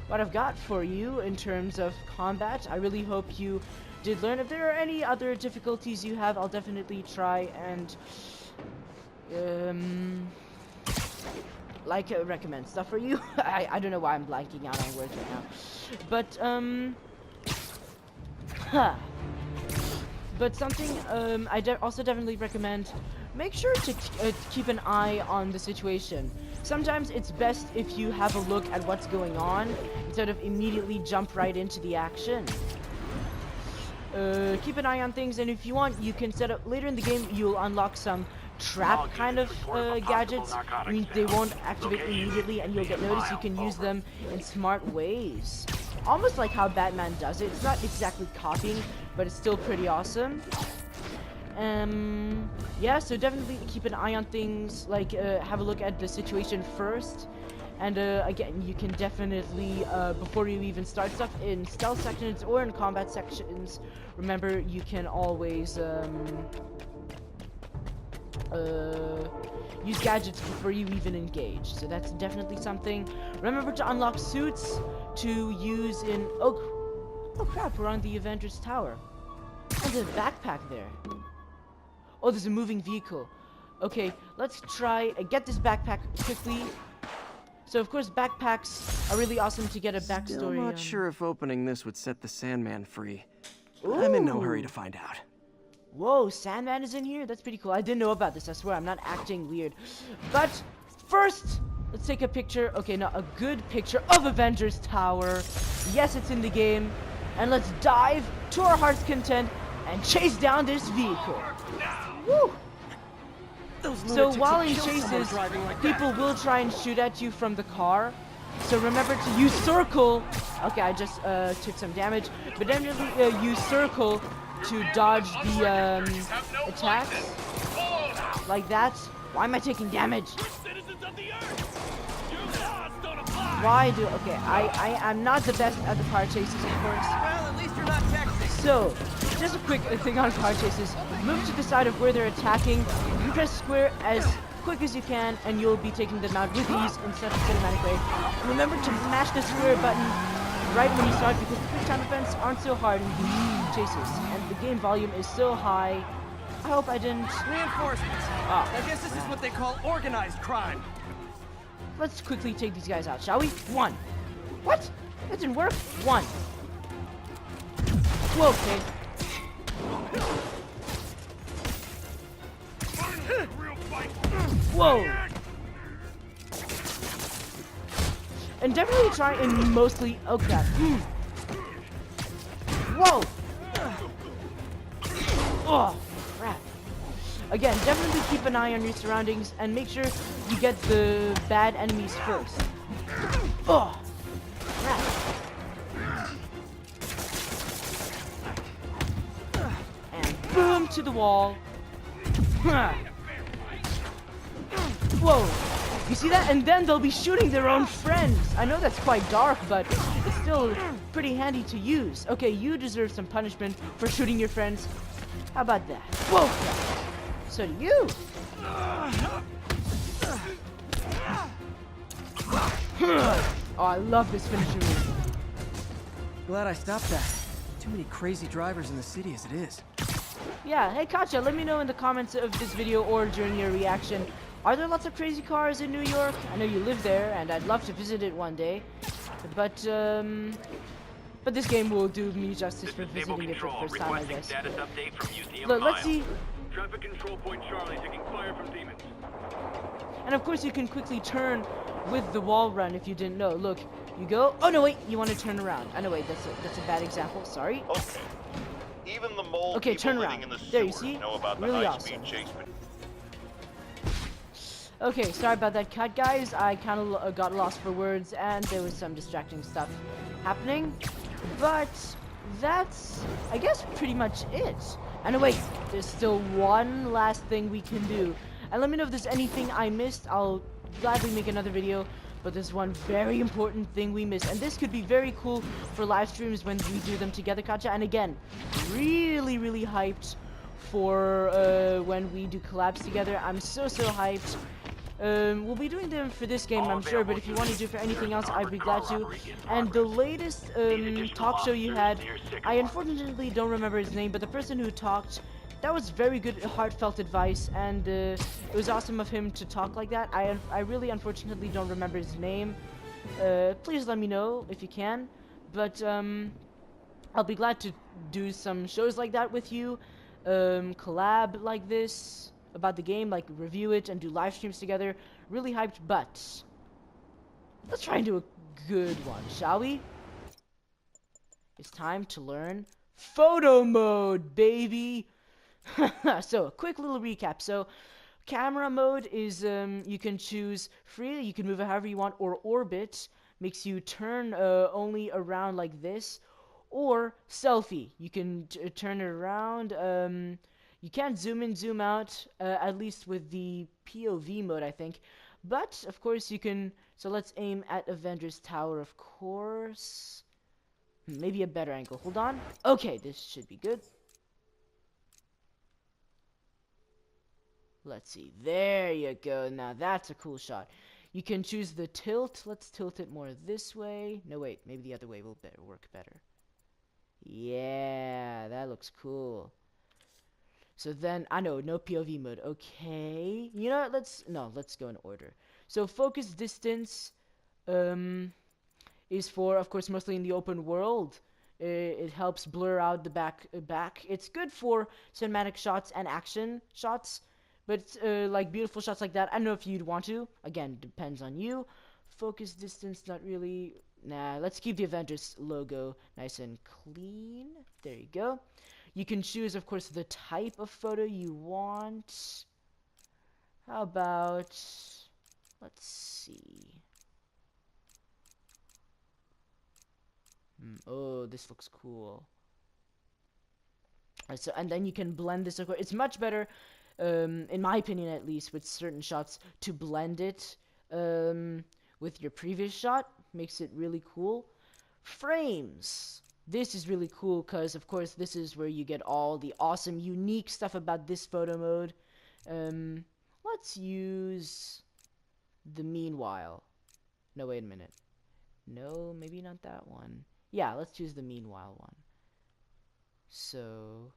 what I've got for you in terms of combat. I really hope you did learn. If there are any other difficulties you have, I'll definitely try and recommend stuff for you. I don't know why I'm blanking out on words right now, but but something I also definitely recommend. Make sure to keep an eye on the situation. Sometimes it's best if you have a look at what's going on instead of immediately jump right into the action. Keep an eye on things, and if you want, you can set up later in the game. You'll unlock some trap kind of gadgets. I mean, they won't activate immediately, and you'll get noticed. You can use them in smart ways, almost like how Batman does it. It's not exactly copying, but it's still pretty awesome. Yeah, so definitely keep an eye on things, like have a look at the situation first. And again, you can definitely, before you even start stuff in stealth sections or in combat sections, remember you can always use gadgets before you even engage. So that's definitely something. Remember to unlock suits to use in... Oh crap, we're on the Avengers Tower. And there's a backpack there. Oh, there's a moving vehicle. Okay, let's try get this backpack quickly. So, of course, backpacks are really awesome to get a backstory. Still not sure if opening this would set the Sandman free. I'm in no hurry to find out. Whoa, Sandman is in here? That's pretty cool. I didn't know about this. I swear, I'm not acting weird. But first, let's take a picture. Okay, now a good picture of Avengers Tower. Yes, it's in the game. And let's dive to our heart's content and chase down this vehicle. Woo! So while in chases, people will try and shoot at you from the car. So remember to use circle. Okay, I just took some damage, but definitely use circle to dodge the attacks. Like that. Why am I taking damage? Why do... Okay, I'm not the best at the car chases, of course. Well, at least you're not Texas. So, just a quick thing on car chases. Move to the side of where they're attacking. You press square as quick as you can, and you'll be taking them out with ease instead of cinematic way. Remember to mash the square button right when you start, because the quick time events aren't so hard in these chases, and the game volume is so high. I hope I didn't... Reinforcements. Oh, I guess this is what they call organized crime. Let's quickly take these guys out, shall we? One. What? That didn't work. One. Whoa, okay. Whoa. And definitely try and mostly... Oh, crap. Whoa! Oh, crap. Again, definitely keep an eye on your surroundings and make sure you get the bad enemies first. Oh, crap. And boom to the wall. Whoa. You see that? And then they'll be shooting their own friends. I know that's quite dark, but it's still pretty handy to use. Okay, you deserve some punishment for shooting your friends. How about that? Whoa! So do you. Oh, I love this finishing move. Glad I stopped that. Too many crazy drivers in the city as it is. Yeah, hey Katya, let me know in the comments of this video or during your reaction. Are there lots of crazy cars in New York? I know you live there, and I'd love to visit it one day. But this game will do me justice for visiting it for the first time, I guess. Status update from Museum Look, let's Mile. see. Traffic control point Charlie taking fire from demons. And of course, you can quickly turn with the wall run if you didn't know. Look, you go. Oh no, wait, you want to turn around. I know, wait, that's a bad example. Sorry. Okay. Even the mole Okay, people turn living around. in the There, you sewer see? know about the Really high-speed awesome. chase. Okay, sorry about that cut, guys. I kind of got lost for words, and there was some distracting stuff happening. But that's, I guess, pretty much it. And wait, there's still one last thing we can do. And let me know if there's anything I missed. I'll gladly make another video. But there's one very important thing we missed. And this could be very cool for live streams when we do them together, Katya. And again, really, really hyped for when we do collabs together. I'm so hyped. We'll be doing them for this game, I'm sure, but if you want to do for anything else, I'd be glad to. And the latest talk show you had, I unfortunately don't remember his name, but the person who talked, that was very good, heartfelt advice, and it was awesome of him to talk like that. I really unfortunately don't remember his name. Please let me know if you can, but I'll be glad to do some shows like that with you, collab like this about the game, like review it and do live streams together. Really hyped, but let's try and do a good one, shall we? It's time to learn photo mode, baby. So a quick little recap. So camera mode is you can choose free, you can move it however you want, or orbit makes you turn only around like this, or selfie, you can turn it around. You can't zoom in, zoom out, at least with the POV mode, I think. But, of course, you can... So let's aim at Avengers Tower, of course. Maybe a better angle. Hold on. Okay, this should be good. Let's see. There you go. Now, that's a cool shot. You can choose the tilt. Let's tilt it more this way. No, wait. Maybe the other way will work better. Yeah, that looks cool. So then, I know, no POV mode. Okay. You know what? Let's go in order. So focus distance is for, of course, mostly in the open world. It helps blur out the back. It's good for cinematic shots and action shots. But, like, beautiful shots like that, I don't know if you'd want to. Again, depends on you. Focus distance, not really. Nah, let's keep the Avengers logo nice and clean. There you go. You can choose, of course, the type of photo you want. How about... Let's see. Oh, this looks cool. So, and then you can blend this. It's much better, in my opinion at least, with certain shots to blend it with your previous shot. Makes it really cool. Frames. This is really cool because, of course, this is where you get all the awesome, unique stuff about this photo mode. Let's use the meanwhile. No, wait a minute. No, maybe not that one. Yeah, let's choose the meanwhile one. So,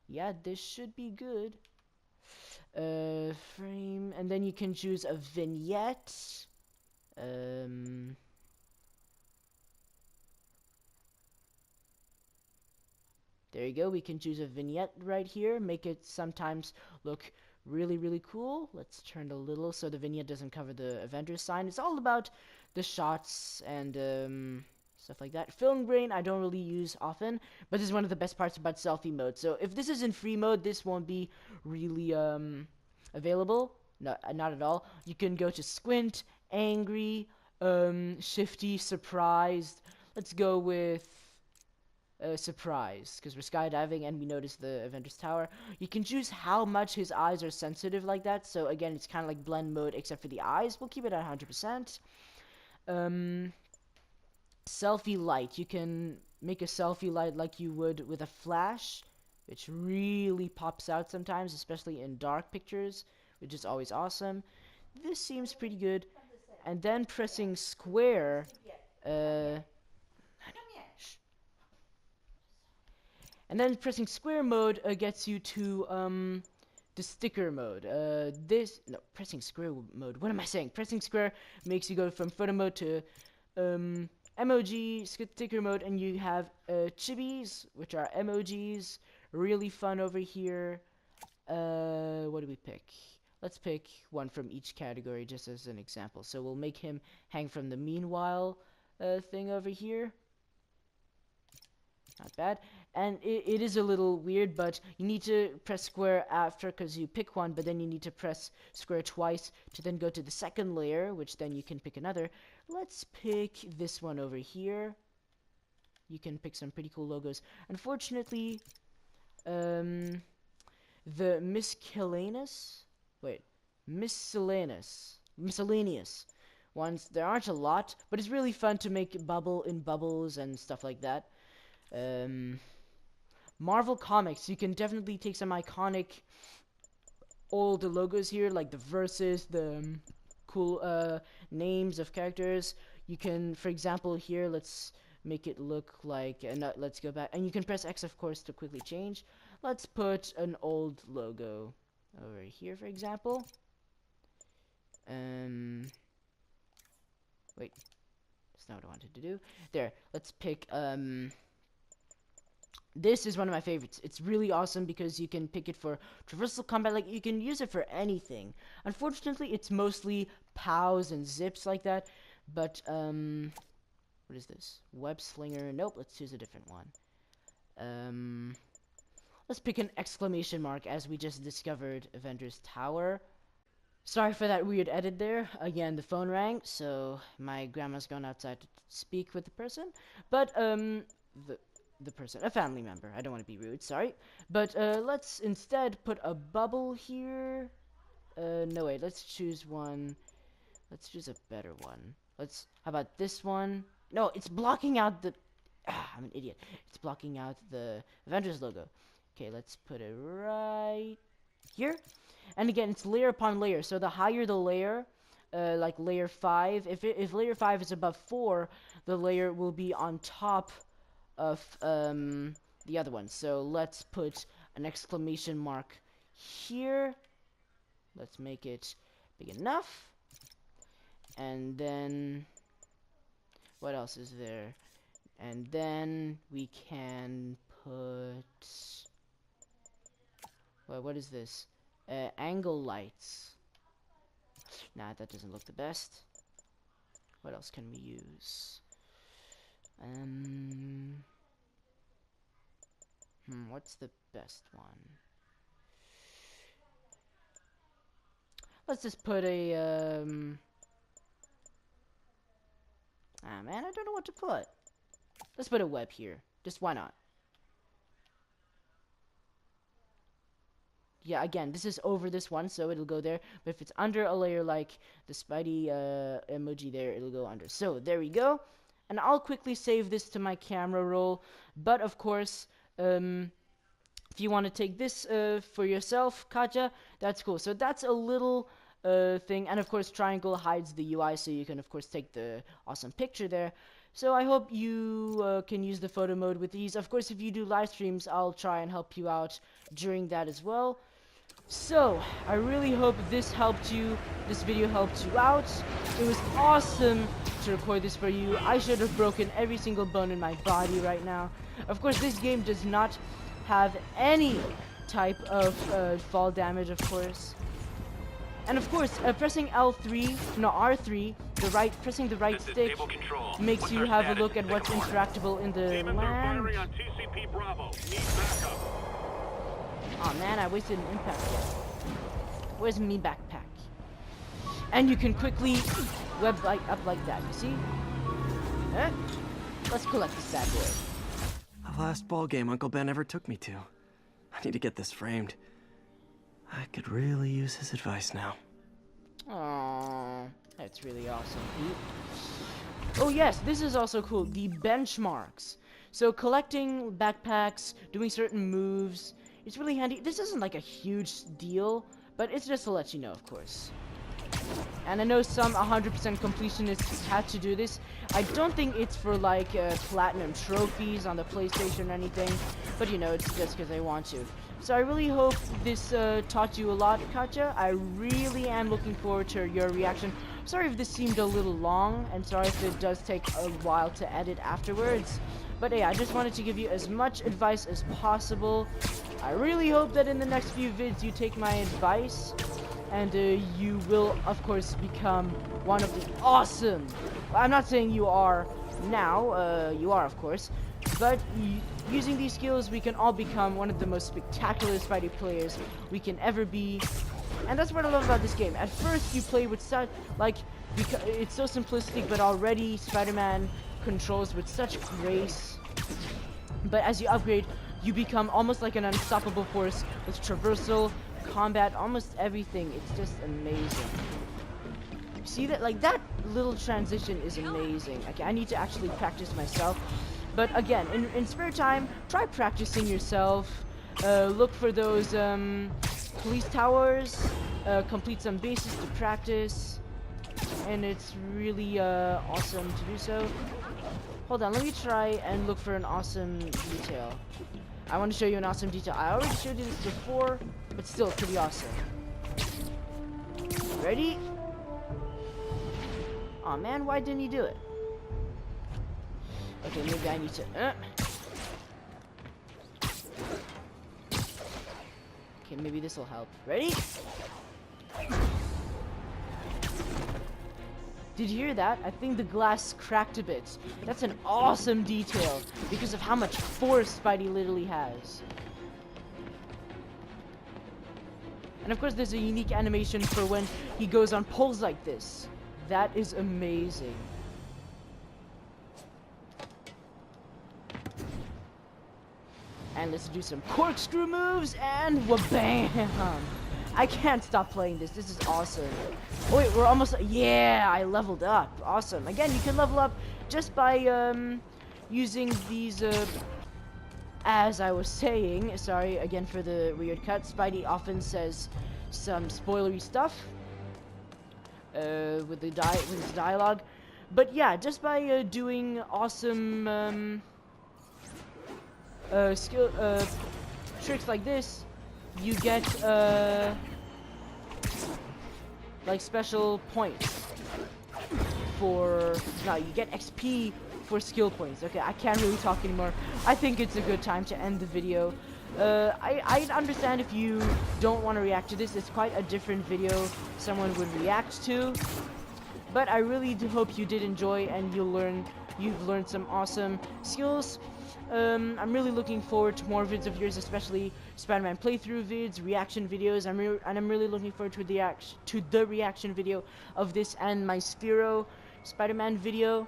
yeah, this should be good. Frame, and then you can choose a vignette. There you go, we can choose a vignette right here, make it sometimes look really, really cool. Let's turn a little so the vignette doesn't cover the Avengers sign. It's all about the shots and stuff like that. Film grain I don't really use often, but this is one of the best parts about selfie mode. So if this is in free mode, this won't be really available. No, not at all. You can go to squint, angry, shifty, surprised. Let's go with surprise, because we're skydiving and we notice the Avengers Tower. You can choose how much his eyes are sensitive like that. So again, it's kind of like blend mode except for the eyes. We'll keep it at 100%. Selfie light. You can make a selfie light like you would with a flash, which really pops out sometimes, especially in dark pictures, which is always awesome. This seems pretty good. And then pressing square, and then pressing square mode gets you to the sticker mode. Pressing square mode. What am I saying? Pressing square makes you go from photo mode to emoji sticker mode, and you have chibis, which are emojis. Really fun over here. What do we pick? Let's pick one from each category just as an example. So we'll make him hang from the meanwhile thing over here. Not bad. And it is a little weird, but you need to press square after because you pick one, but then you need to press square twice to then go to the second layer, which then you can pick another. Let's pick this one over here. You can pick some pretty cool logos. Unfortunately, the miscellaneous ones, there aren't a lot, but it's really fun to make bubbles and stuff like that. Marvel Comics, you can definitely take some iconic old logos here, like the verses, the cool names of characters. You can, for example, here, let's make it look like, let's go back, and you can press X, of course, to quickly change. Let's put an old logo over here, for example. Wait, that's not what I wanted to do. There, let's pick, this is one of my favorites. It's really awesome because you can pick it for traversal combat. Like, you can use it for anything. Unfortunately, it's mostly POWs and zips like that. But, what is this? Web slinger. Nope, let's choose a different one. Let's pick an exclamation mark as we just discovered Avengers Tower. Sorry for that weird edit there. Again, the phone rang, so my grandma's gone outside to speak with the person. But, the person, a family member. I don't want to be rude, sorry. But let's instead put a bubble here. No, wait, let's choose one. Let's choose a better one. How about this one? No, it's blocking out the, I'm an idiot. It's blocking out the Avengers logo. Okay, let's put it right here. And again, it's layer upon layer. So the higher the layer, like layer 5, if layer 5 is above 4, the layer will be on top of the other one. So let's put an exclamation mark here. Let's make it big enough. And then what else is there? And then we can put, well, what is this? Angle lights. Nah, that doesn't look the best. What else can we use? What's the best one? Let's just put a, man, I don't know what to put. Let's put a web here. Just why not? Yeah, again, this is over this one, so it'll go there. But if it's under a layer like the Spidey emoji there, it'll go under. So, there we go. And I'll quickly save this to my camera roll. But, of course, if you want to take this for yourself, Katya, that's cool. So, that's a little thing. And, of course, triangle hides the UI, so you can, of course, take the awesome picture there. So, I hope you can use the photo mode with ease. Of course, if you do live streams, I'll try and help you out during that as well. So, I really hope this helped you, this video helped you out. It was awesome to record this for you. I should have broken every single bone in my body right now. Of course, this game does not have any type of fall damage, of course. And of course, pressing L3, no R3, pressing the right stick makes you have a look at what's interactable in the land. on TCP Bravo. Need backup. Oh man, I wasted an impact there. Where's me backpack? And you can quickly web light up like that, you see? Huh? Let's collect this bad boy. The last ball game Uncle Ben ever took me to. I need to get this framed. I could really use his advice now. Aww, that's really awesome. Oh yes, this is also cool. The benchmarks. So collecting backpacks, doing certain moves, it's really handy. This isn't like a huge deal, but it's just to let you know, of course. And I know some 100% completionists had to do this. I don't think it's for like platinum trophies on the PlayStation or anything, but you know, it's just because I want to. So I really hope this taught you a lot, Katya. I really am looking forward to your reaction. Sorry if this seemed a little long, and sorry if it does take a while to edit afterwards. But yeah, I just wanted to give you as much advice as possible. I really hope that in the next few vids you take my advice, and you will, of course, become one of the awesome... I'm not saying you are now, you are, of course, but using these skills, we can all become one of the most spectacular Spidey players we can ever be. And that's what I love about this game. At first, you play with such, like, it's so simplistic, but already Spider-Man controls with such grace. But as you upgrade, you become almost like an unstoppable force with traversal, combat, almost everything. It's just amazing. See that? Like, that little transition is amazing. Okay, I need to actually practice myself. But again, in spare time, try practicing yourself. Look for those police towers. Complete some bases to practice. And it's really awesome to do so. Hold on, let me try and look for an awesome detail. I want to show you an awesome detail. I already showed you this before, but still pretty awesome. Ready? Aw, man, why didn't he do it? Okay, maybe I need to... Okay, maybe this will help. Ready? Did you hear that? I think the glass cracked a bit. That's an awesome detail because of how much force Spidey literally has. And of course there's a unique animation for when he goes on pulls like this. That is amazing. And let's do some corkscrew moves and wha-bam! I can't stop playing this. This is awesome. Oh wait, we're almost... Yeah, I leveled up. Awesome. Again, you can level up just by using these... As I was saying, sorry again for the weird cut, Spidey often says some spoilery stuff with his dialogue. But yeah, just by doing awesome tricks like this, you get like special points for... No, you get XP for skill points. Okay, I can't really talk anymore. I think it's a good time to end the video. I understand if you don't want to react to this. It's quite a different video someone would react to. But I really do hope you did enjoy and you've learned some awesome skills. I'm really looking forward to more vids of yours, especially Spider-Man playthrough vids, reaction videos. I'm really looking forward to the reaction video of this and my Sphero Spider-Man video.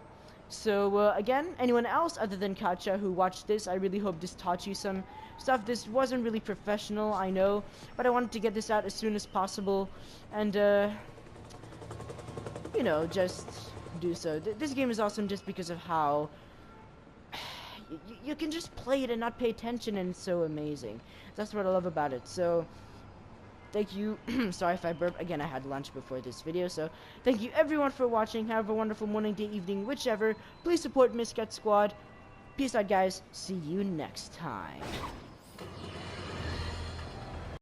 So again, anyone else other than Katya who watched this, I really hope this taught you some stuff. This wasn't really professional, I know, but I wanted to get this out as soon as possible, and you know, just do so. This game is awesome just because of how you can just play it and not pay attention, and it's so amazing. That's what I love about it. So thank you. Sorry if I burp. Again, I had lunch before this video, so thank you everyone for watching. Have a wonderful morning, day, evening, whichever. Please support MiscatSquad. Peace out, guys. See you next time.